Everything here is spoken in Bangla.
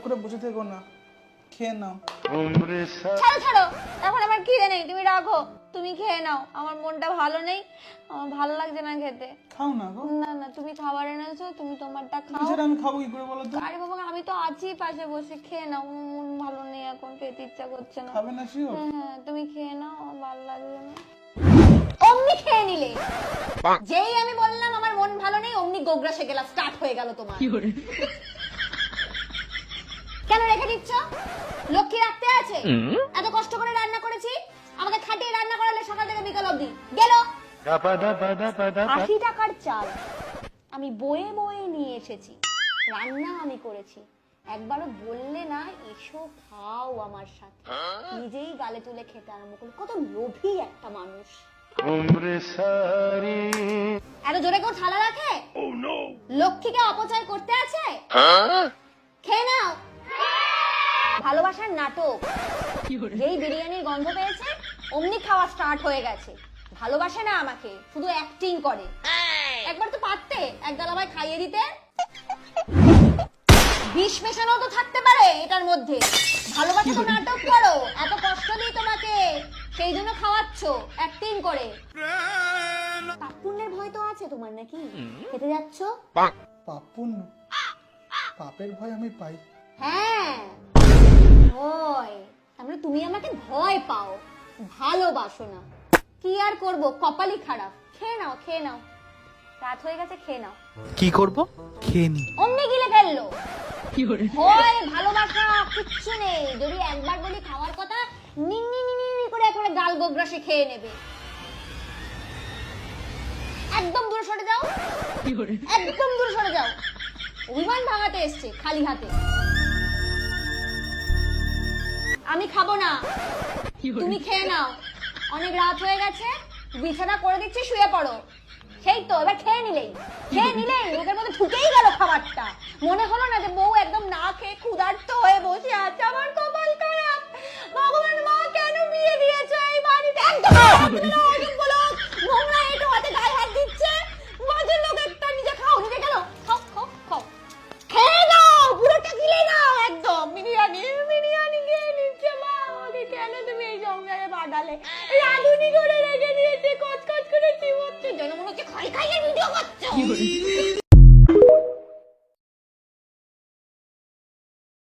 করে বসে থেকো না, খেয়ে নাও। ছাড়ো ছাড়ো, এখন আমার খিদে নেই, তুমি রাখো, তুমি খেয়ে নাও। আমার মনটা ভালো নেই, আমার ভালো লাগছে না খেতে। খাও না গো। না না, তুমি খাবার এনেছো, তুমি তোমারটা খাও। সেটা আমি খাবো কি করে বলো তো? আরে বাবা, আমি তো আছি পাশে বসে, খেয়ে নাও। মন ভালো নেই এখন, খেতে ইচ্ছা করছে না। খাবে না শিও? হ্যাঁ, তুমি খেয়ে নাও, আমার ভালো লাগছে না। অমনি খেয়ে নিলে, যেই আমি বললাম আমার মন ভালো নেই, অমনি গোগরা সেকেলা স্টার্ট হয়ে গেল তোমার। কেন রেখে দিচ্ছ? লক্ষ্মী রাখতে আছে? এত কষ্ট করে রান্না করেছি, আমাকে খাটিয়ে রান্না করালে সকাল থেকে বিকাল অবধি গেল। 80 টাকার চাল আমি বয়ে বয়ে নিয়ে এসেছি, রান্না আমি করেছি, একবারও বললে না এসো খাও আমার সাথে, নিজেই গালে তুলে খেতে আরম্ভ করলো। কত লোভী একটা মানুষ। এত জোরে কেউ থালা রাখে? লক্ষ্মীকে অপচয় করতে আছে? খেয়ে নাও। ভালোবাসার নাটক, যেই বিরিয়ানির গন্ধ পেয়েছে অমনি খাওয়া স্টার্ট হয়ে গেছে। ভালোবাসে না আমাকে, শুধু অ্যাক্টিং করে। একবার তো পারতে এক গাল আমায় খাইয়ে দিতে। বিষ মেশানো তো থাকতে পারে এটার মধ্যে। ভালোবাসা তো নাটক করো, এত কষ্ট দিই তোমাকে, সেই জন্য খাওয়াচ্ছ অ্যাক্টিং করে। পাপ পুণ্যের ভয় তো আছে তোমার নাকি? খেতে যাচ্ছ? পাপ পুণ্য, পাপের ভয় আমি পাই। হ্যাঁ, ভয়। তাহলে তুমি আমাকে ভয় পাও, ভালোবাসো না। কি আর করব, কপালই খারাপ। খেয়ে নাও, খেয়ে নাও, রাত হয়ে গেছে, খেয়ে নাও। কি করব? খেয়ে নি। অমনি গিলে ফেললো। ভয় ভালোবাসা কিচ্ছু নেই। যদি একবার বলি খাওয়ার কথা, নিন্নি নিন্নি করে একবারে গাল গোগ্রাসে খেয়ে নেবে। একদম দূরে সরে যাও, একদম দূরে সরে যাও। অভিমান ভাঙাতে এসছে খালি হাতে। আমি খাবো না, তুমি খেয়ে নাও। অনেক রাত হয়ে গেছে, বিছানা করে দিচ্ছি, শুয়ে পড়ো। সেই তো, এবার খেয়ে নিলেই মুখের মধ্যে ঢুকেই গেল খাবারটা। মনে হলো না যে বউ একদম না খেয়ে ক্ষুধার্ত হয়ে বসে আছে। আমার কপাল খারাপ, ভগবান মা কেন বিয়ে দিয়েছে এই বাড়িতে? একদম নোংরা এঁটো হাতে গায়ে হাত দিচ্ছে। বাজে লোক একটা। নিজে খাও, নিজে গেল, খাও খাও খাও, খেয়ে নাও, পুরোটা গিলে নাও। একদম বিরিয়ানি বিরিয়ানি খেয়ে নিচ্ছে। মা আমাকে কেন তুমি এই সংসারে বাঁধালে? রাঁধুনি করে রেখে দিয়েছে, কচকচ করে চিবোচ্ছে, যেন মনে হচ্ছে খাই খাইয়ে ভিডিও করছো।